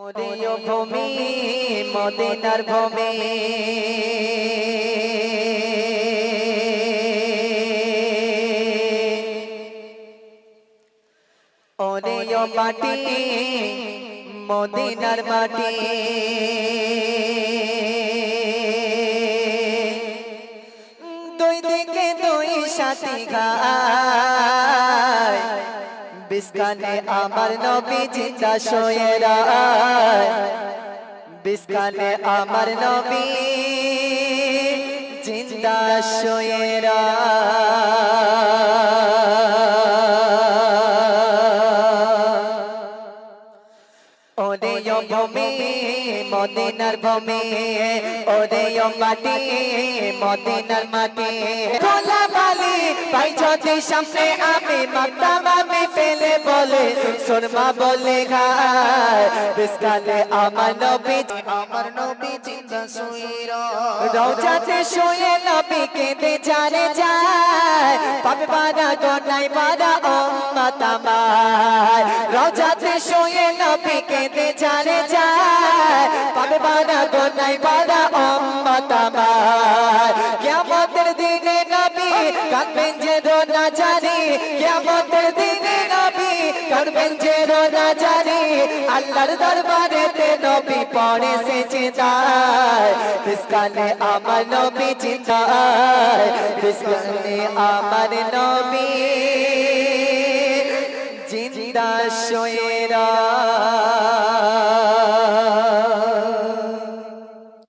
ওরে ভূমি মদিনার ভূমি ওরে মাটি মদিনার মাটি দুই দিকে দুই সাথী গায় বিস্কানে আমার নবী জিন্দা শুয়ে রায় বিস্কানে আমার নবী জিন্দা শুয়ে ওরে ভূমি মদিনার ভূমি ওরে মাটি মদিনার মাটি খোলা বালি ভাই যদি সামনে আমি মাতাম আমি ফেলে বলে সুরমা বলে ঘায় বিস্কালে আমার নবী জিন্দা শুয়ে রওজাতে শুয়ে নবী কেঁদে জানে যায় পাবে বারা গনাই বারা উম্মত আমার রওজাতে শুয়ে নবী কেঁদে জানে যায় পাবে বারা গনাই বারা উম্মত আমার কিয়ামতের দিনে নবী কাঁদবেন যে রোনা জারি কিয়ামতের দিনে নবী কাঁদবেন যে রোনা জারি আল্লাহর দরবারেতে নবী পড়ে সেজদায় বিস্কালে আমার নবী জিন্দায় বিস্কালে আমার নবী জিন্দা শুয়ে